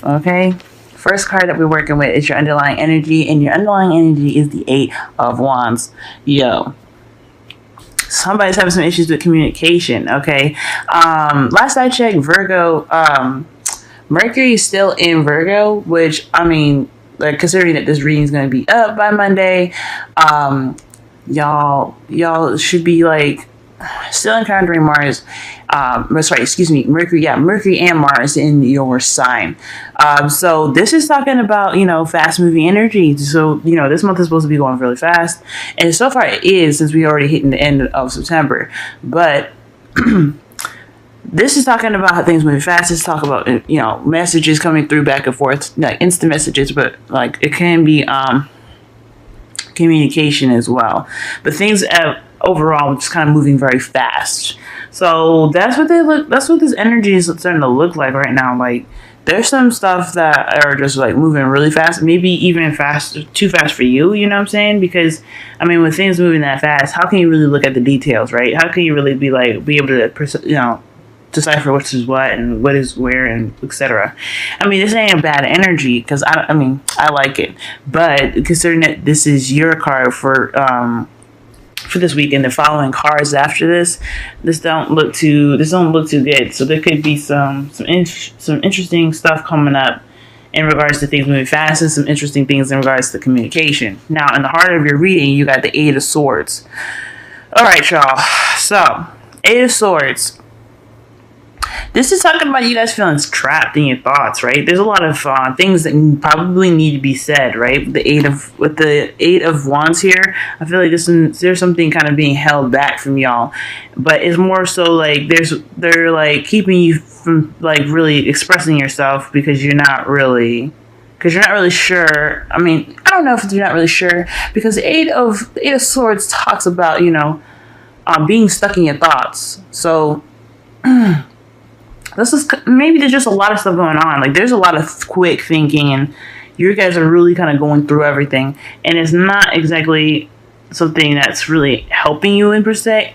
off, okay? First card that we're working with is your underlying energy, and your underlying energy is the Eight of Wands. Yo, somebody's having some issues with communication, okay? Last I checked, Virgo, Mercury is still in Virgo, which, I mean, like, considering that this reading is going to be up by Monday, y'all should be, like, still encountering Mars, Mercury, Mercury and Mars in your sign. So this is talking about, fast moving energy. So, this month is supposed to be going really fast. And so far it is, since we already hitting the end of September. But this is talking about how things moving fast. It's talking about, messages coming through back and forth, like instant messages, but like it can be communication as well. But things overall just kind of moving very fast. So that's what this energy is starting to look like right now. Like, there's some stuff that are just like moving really fast, maybe even too fast for you, you know what I'm saying? Because I mean, with things moving that fast, how can you really look at the details, right? How can you really be able to decipher what is what and what is where and etc. I mean, this ain't a bad energy, because I like it, but considering that this is your card for this week, and the following cards after this don't look too good. So there could be some interesting stuff coming up in regards to things moving fast, and some interesting things in regards to communication. Now, in the heart of your reading, you got the Eight of Swords. All right, y'all. So, Eight of Swords. This is talking about you guys feeling trapped in your thoughts, right? There's a lot of things that probably need to be said, right? With the Eight of Wands here, I feel like there's something kind of being held back from y'all, but it's more so like they're like keeping you from like really expressing yourself because you're not really sure. I mean, I don't know if you're not really sure, because the Eight of Swords talks about being stuck in your thoughts. So. This is maybe there's just a lot of stuff going on. Like, there's a lot of quick thinking, and you guys are really kind of going through everything, and it's not exactly something that's really helping you in per se.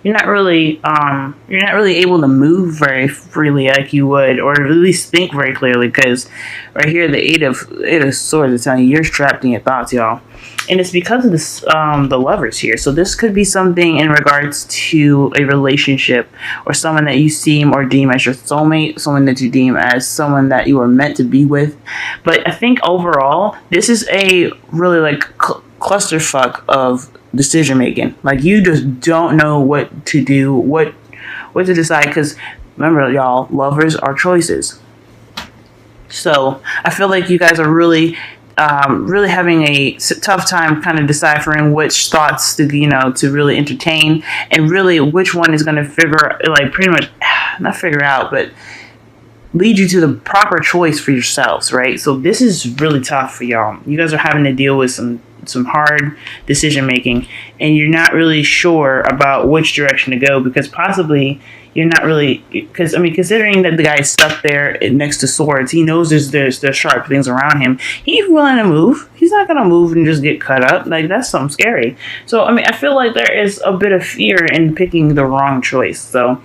You're not really able to move very freely like you would, or at least think very clearly, because right here the Eight of Swords is telling you you're trapped in your thoughts, y'all. And it's because of this, the Lovers here. So this could be something in regards to a relationship, or someone that you seem or deem as your soulmate, someone that you deem as someone that you are meant to be with. But I think overall, this is a really like clusterfuck of decision making. Like, you just don't know what to do, what to decide. Because remember, y'all, lovers are choices. So I feel like you guys are really having a tough time kind of deciphering which thoughts to really entertain, and really which one is going to pretty much not figure out, but lead you to the proper choice for yourselves, right? So this is really tough for y'all. You guys are having to deal with some hard decision making, and you're not really sure about which direction to go, because possibly you're not really, because considering that the guy's stuck there next to swords, he knows there's sharp things around him. He's willing to move. He's not gonna move and just get cut up. Like, that's something scary. So I feel like there is a bit of fear in picking the wrong choice. So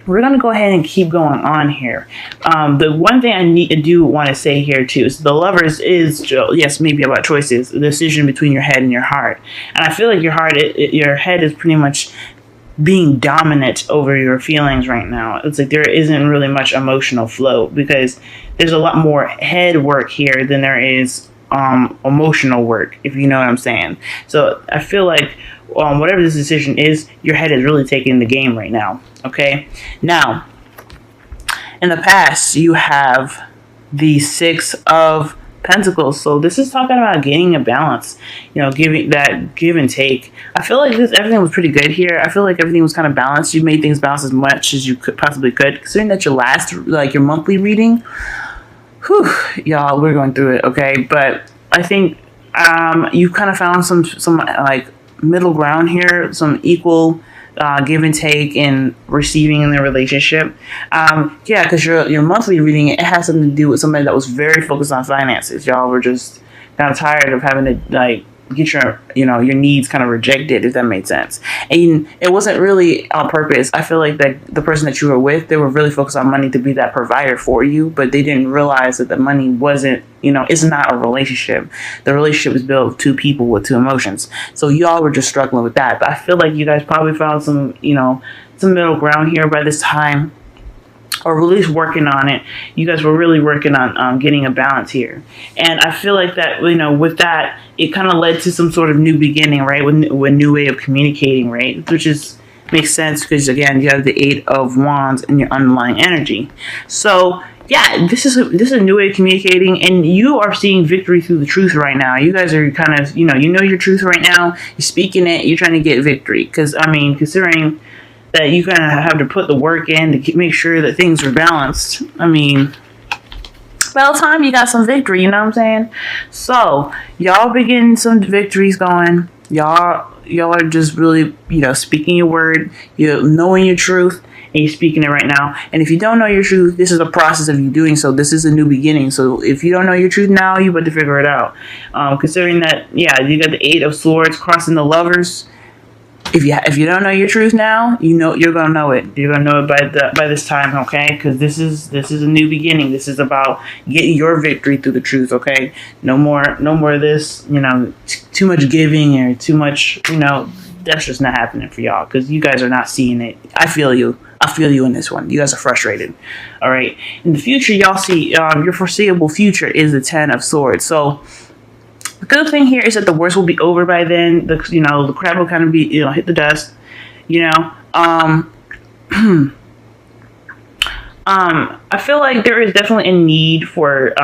we're going to go ahead and keep going on here. The one thing I do want to say here too is the Lovers is, yes, maybe about choices, the decision between your head and your heart. And I feel like your head is pretty much being dominant over your feelings right now. It's like there isn't really much emotional flow, because there's a lot more head work here than there is emotional work, if you know what I'm saying. So I feel like whatever this decision is, your head is really taking the game right now. Okay, now in the past you have the Six of Pentacles. So this is talking about getting a balance, giving that give and take. I feel like everything was pretty good here. I feel like everything was kind of balanced. You made things balance as much as you possibly could, considering that your monthly reading. Whew, y'all, we're going through it, okay? But I think you kind of found some like middle ground here, some equal give and take in receiving in the relationship. Because your monthly reading, it has something to do with somebody that was very focused on finances. Y'all were just kind of tired of having to get your, your needs kind of rejected, if that made sense. And it wasn't really on purpose. I feel like that the person that you were with, they were really focused on money to be that provider for you, but they didn't realize that the money wasn't, it's not a relationship. The relationship is built of two people with two emotions. So y'all were just struggling with that. But I feel like you guys probably found some, some middle ground here by this time, or at least working on it. You guys were really working on getting a balance here. And I feel like that, with that, it kind of led to some sort of new beginning, right? With a new way of communicating, right? Which makes sense because, again, you have the Eight of Wands in your underlying energy. So, yeah, this is a new way of communicating, and you are seeing victory through the truth right now. You guys are kind of, you know your truth right now. You're speaking it. You're trying to get victory. Because, considering that you kind of have to put the work in to make sure that things are balanced. By the time you got some victory, you know what I'm saying? So, y'all be getting some victories going. Y'all are just really, speaking your word. You're knowing your truth, and you're speaking it right now. And if you don't know your truth, this is a process of you doing so. This is a new beginning. So, if you don't know your truth now, you better figure it out. Considering that, you got the Eight of Swords crossing the Lovers. If you don't know your truth now, you're gonna know it. You're gonna know it by this time, okay? Because this is a new beginning. This is about getting your victory through the truth, okay? No more of this, too much giving or too much, that's just not happening for y'all because you guys are not seeing it. I feel you. I feel you in this one. You guys are frustrated. All right. In the future, y'all see your foreseeable future is the Ten of Swords. So. The good thing here is that the worst will be over by then. The crap will kind of be, hit the dust. I feel like there is definitely a need for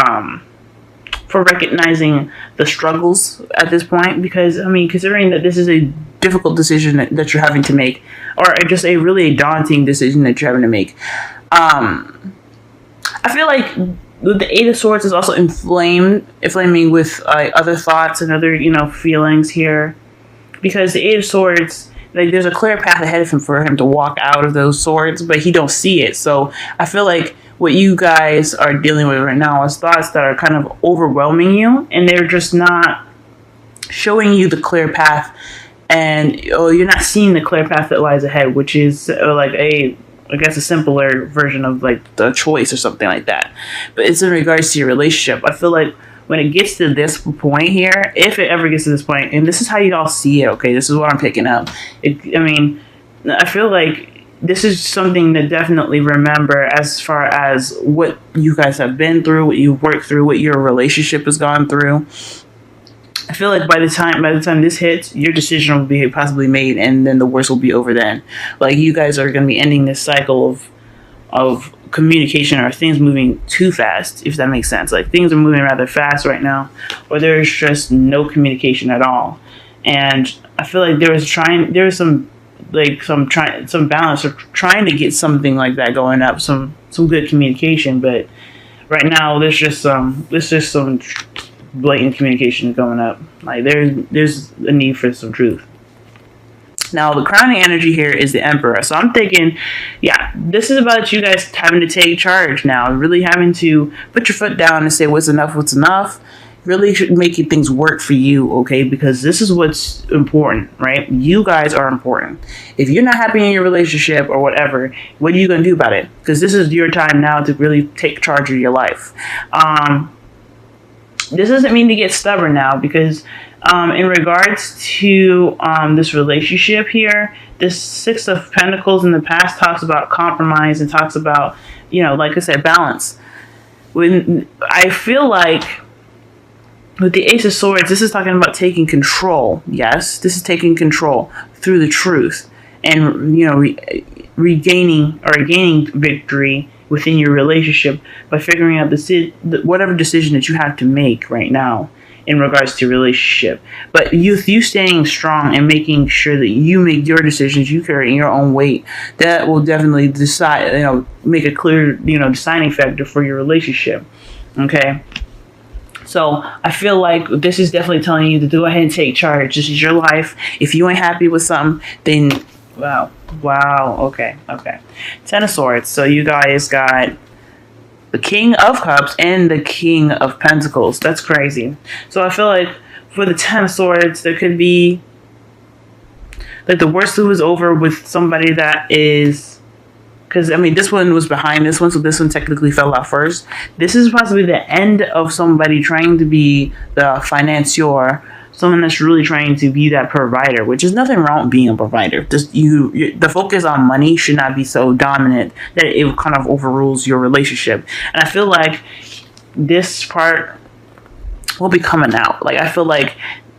recognizing the struggles at this point because, considering that this is a difficult decision that you're having to make, or just a really daunting decision that you're having to make. I feel like the Eight of Swords is also inflaming with other thoughts and other, feelings here. Because the Eight of Swords, there's a clear path ahead of him for him to walk out of those swords, but he don't see it. So I feel like what you guys are dealing with right now is thoughts that are kind of overwhelming you, and they're just not showing you the clear path, and you're not seeing the clear path that lies ahead, which is a simpler version of the choice or something like that. But it's in regards to your relationship. I feel like when it gets to this point here, if it ever gets to this point, and this is how you all see it, okay, this is what I'm picking up. I feel like this is something to definitely remember as far as what you guys have been through, what you've worked through, what your relationship has gone through. I feel like by the time this hits, your decision will be possibly made, and then the worst will be over then. You guys are going to be ending this cycle of communication, or things moving too fast, if that makes sense. Things are moving rather fast right now, or there's just no communication at all. And I feel like there's some balance, or trying to get something like that going up, some good communication. But right now, there's just some blatant communication going up. There's a need for some truth. Now, the crowning energy here is the Emperor. So I'm thinking, this is about you guys having to take charge now, really having to put your foot down and say what's enough. Really making things work for you, okay? Because this is what's important, right? You guys are important. If you're not happy in your relationship or whatever, what are you going to do about it? Because this is your time now to really take charge of your life. This doesn't mean to get stubborn now, because in regards to this relationship here, this Six of Pentacles in the past talks about compromise and talks about, like I said, balance. When I feel like with the Ace of Swords, this is talking about taking control. Yes, this is taking control through the truth and, regaining or gaining victory within your relationship by figuring out whatever decision that you have to make right now in regards to your relationship. But you staying strong and making sure that you make your decisions, you carry your own weight, that will definitely decide, make a clear, deciding factor for your relationship. Okay. So I feel like this is definitely telling you to go ahead and take charge. This is your life. If you ain't happy with something, then wow. Okay. Ten of Swords. So you guys got the King of Cups and the King of Pentacles. That's crazy. So I feel like for the Ten of Swords, there could be like the worst was over with somebody that is, because I mean this one was behind this one, so this one technically fell out first. This is possibly the end of somebody trying to be the financier, someone that's really trying to be that provider, which is nothing wrong with being a provider. Just the focus on money should not be so dominant that it kind of overrules your relationship. And I feel like this part will be coming out. Like I feel like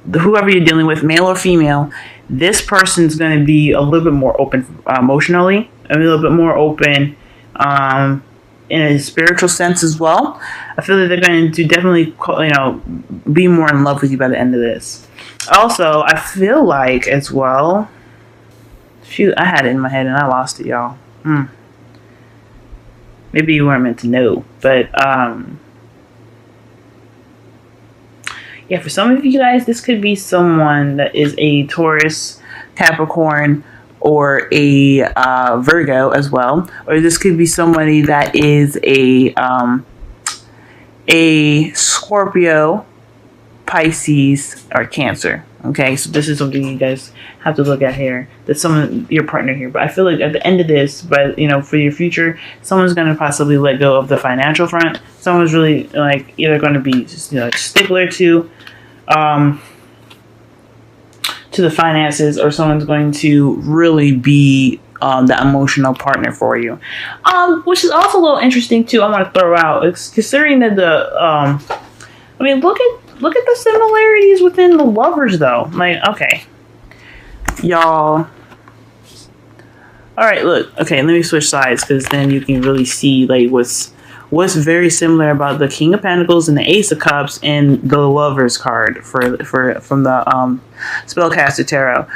whoever you're dealing with, male or female, this person's going to be a little bit more open emotionally, a little bit more open in a spiritual sense as well. I feel that they're going to definitely, be more in love with you by the end of this. Also, I feel like as well, shoot, I had it in my head and I lost it, y'all. Maybe you weren't meant to know, but yeah, for some of you guys, this could be someone that is a Taurus, Capricorn, or a Virgo as well. Or this could be somebody that is a Scorpio, Pisces, or Cancer. Okay, so this is something you guys have to look at here. That's someone, your partner here. But I feel like at the end of this, but for your future, someone's going to possibly let go of the financial front. Someone's really like either going to be stickler to the finances, or someone's going to really be the emotional partner for you. Which is also a little interesting too. I want to throw out, considering that look at the similarities within the lovers though. Like, okay, y'all. All right, look. Okay, let me switch sides because then you can really see like what's very similar about the King of Pentacles and the Ace of Cups and the Lovers card from the Spellcaster Tarot.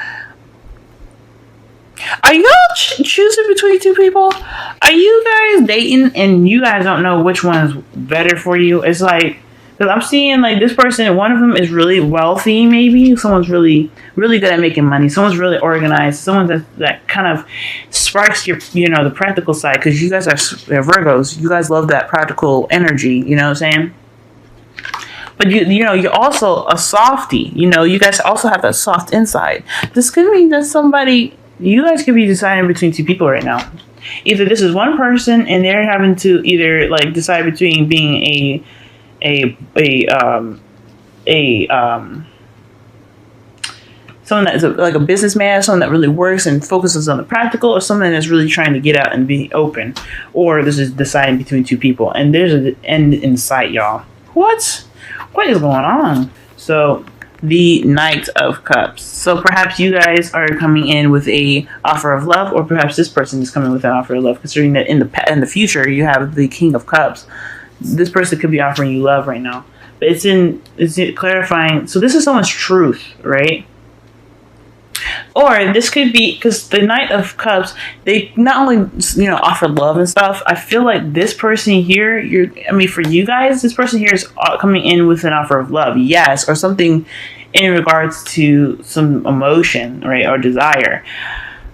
Are y'all choosing between two people? Are you guys dating and you guys don't know which one is better for you? It's like, because I'm seeing like this person, one of them is really wealthy, maybe. Someone's really, really good at making money. Someone's really organized. Someone that kind of sparks your, the practical side. Because you guys are Virgos. You guys love that practical energy. You know what I'm saying? But you're also a softie. You guys also have that soft inside. This could mean that you guys could be deciding between two people right now. Either this is one person and they're having to either like decide between being someone that's like a businessman, someone that really works and focuses on the practical, or someone that's really trying to get out and be open, or this is deciding between two people. And there's an end in sight, y'all. What is going on? So the Knight of Cups. So perhaps you guys are coming in with a offer of love, or perhaps this person is coming with an offer of love, considering that in the future you have the King of Cups. This person could be offering you love right now. But it's clarifying. So this is someone's truth, right? Or this could be, because the Knight of Cups, they not only offer love and stuff. I feel like this person here, for you guys, this person here is coming in with an offer of love, yes, or something in regards to some emotion, right, or desire.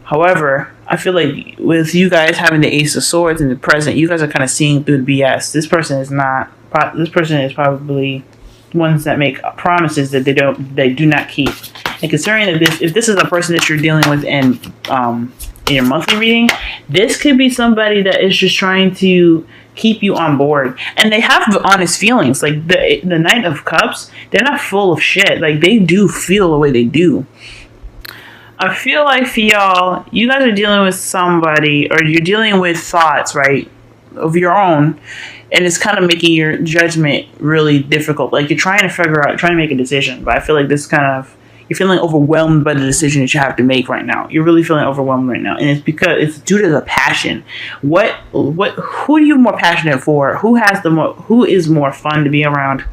However, I feel like with you guys having the Ace of Swords in the present, you guys are kind of seeing through the BS. This person is not. This person is probably ones that make promises that they do not keep. And considering that if this is a person that you're dealing with in your monthly reading, this could be somebody that is just trying to keep you on board, and they have honest feelings. Like the Knight of Cups, they're not full of shit. Like they do feel the way they do. I feel like for y'all, you guys are dealing with somebody, or you're dealing with thoughts, right, of your own, and it's kind of making your judgment really difficult. Like you're trying to make a decision, but I feel like you're feeling overwhelmed by the decision that you have to make right now. You're really feeling overwhelmed right now, and it's because it's due to the passion. Who are you more passionate for? Who is more fun to be around?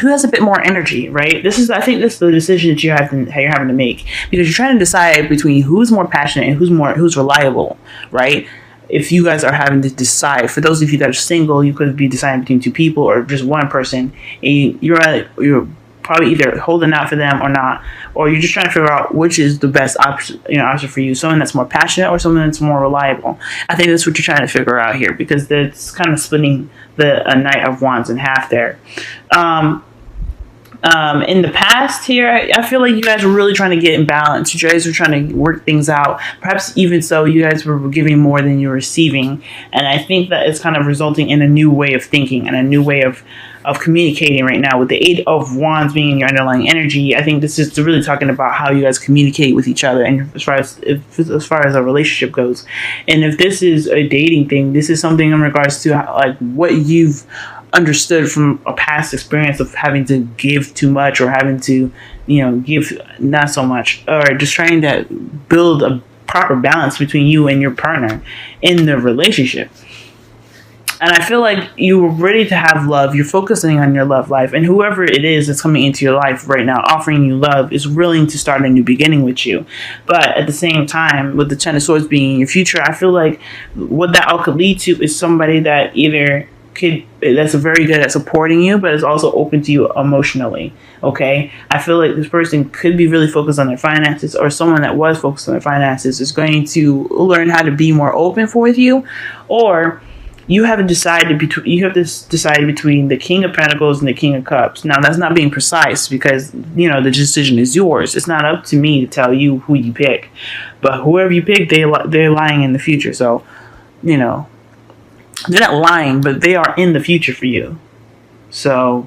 Who has a bit more energy, right? I think this is the decision that you're having to make, because you're trying to decide between who's more passionate and who's reliable, right? If you guys are having to decide, for those of you that are single, you could be deciding between two people or just one person, and you're probably either holding out for them or not, or you're just trying to figure out which is the best option for you, someone that's more passionate or someone that's more reliable. I think that's what you're trying to figure out here, because that's kind of splitting the Knight of Wands in half there. In the past here, I feel like you guys were really trying to get in balance. You guys were trying to work things out. Perhaps even so, you guys were giving more than you were receiving. And I think that it's kind of resulting in a new way of thinking and a new way of communicating right now. With the Eight of Wands being in your underlying energy, I think this is really talking about how you guys communicate with each other, and as far as a relationship goes. And if this is a dating thing, this is something in regards to like what you've understood from a past experience of having to give too much, or having to, give not so much, or just trying to build a proper balance between you and your partner in the relationship. And I feel like you were ready to have love. You're focusing on your love life. And whoever it is that's coming into your life right now, offering you love, is willing to start a new beginning with you. But at the same time, with the Ten of Swords being in your future, I feel like what that all could lead to is somebody that that's very good at supporting you, but is also open to you emotionally. Okay, I feel like this person could be really focused on their finances, or someone that was focused on their finances is going to learn how to be more open with you, or you have to decide between the King of Pentacles and the King of Cups. Now, that's not being precise, because the decision is yours. It's not up to me to tell you who you pick, but whoever you pick, they're lying in the future. So they're not lying, but they are in the future for you. So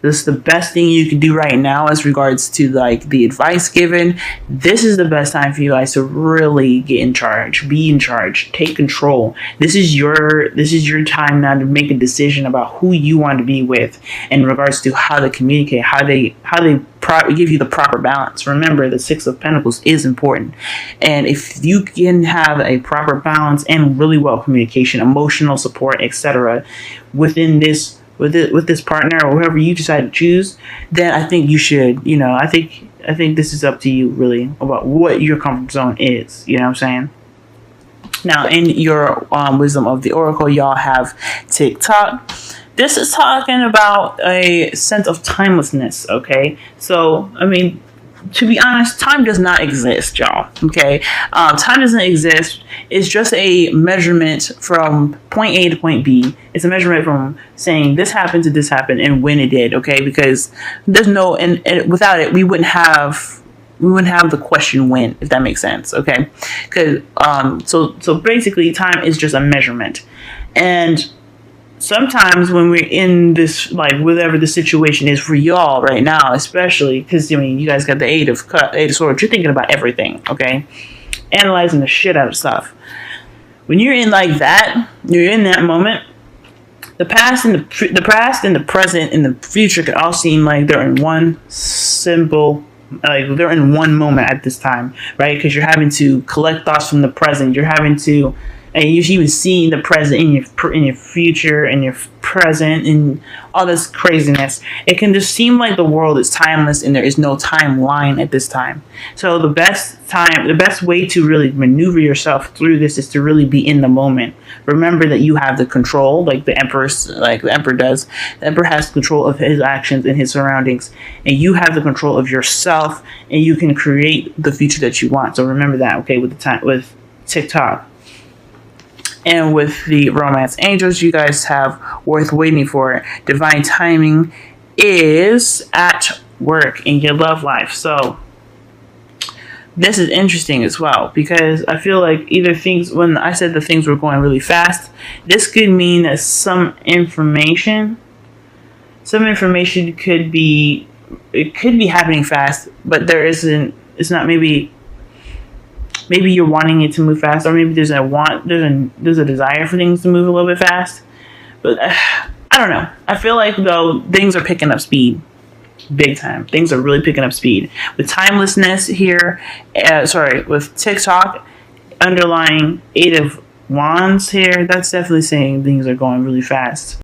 this is the best thing you can do right now as regards to like the advice given. This is the best time for you guys to really get in charge, be in charge, take control. This is your time now to make a decision about who you want to be with in regards to how they communicate, how they give you the proper balance. Remember, the Six of Pentacles is important, and if you can have a proper balance and really well communication, emotional support, etc., within this with this partner or whoever you decide to choose, then I think you should, I think this is up to you really about what your comfort zone is. You know what I'm saying? Now, in your wisdom of the Oracle, y'all have TikTok. This is talking about a sense of timelessness, okay? So, I mean, to be honest, time does not exist, y'all, okay? Time doesn't exist. It's just a measurement from point A to point B. It's a measurement from saying this happened to this happened and when it did, okay? Because there's no, and without it, we wouldn't have the question when, if that makes sense, okay? Because so basically, time is just a measurement, and sometimes when we're in this, like, whatever the situation is for y'all right now, especially because you guys got the Eight of Swords, you're thinking about everything, okay? Analyzing the shit out of stuff. When you're in like that, you're in that moment. The past and the present and the future could all seem like they're in one simple. Like they're in one moment at this time, right? Because you're having to collect thoughts from the present. You're having to, and you're even seeing the present in your future and your present and all this craziness. It can just seem like the world is timeless and there is no timeline at this time. So the best way to really maneuver yourself through this is to really be in the moment. Remember that you have the control, like the Emperor does. The Emperor has control of his actions and his surroundings, and you have the control of yourself, and you can create the future that you want. So remember that, okay, with TikTok. And with the Romance Angels, you guys have Worth Waiting For. Divine timing is at work in your love life. So this is interesting as well, because I feel like when I said the things were going really fast, this could mean that some information could be happening fast, but there isn't. It's not. Maybe you're wanting it to move fast, or maybe there's a desire for things to move a little bit fast. But I don't know. I feel like, though, things are picking up speed. Big time. Things are really picking up speed. With timelessness here, with TikTok, underlying Eight of Wands here, that's definitely saying things are going really fast.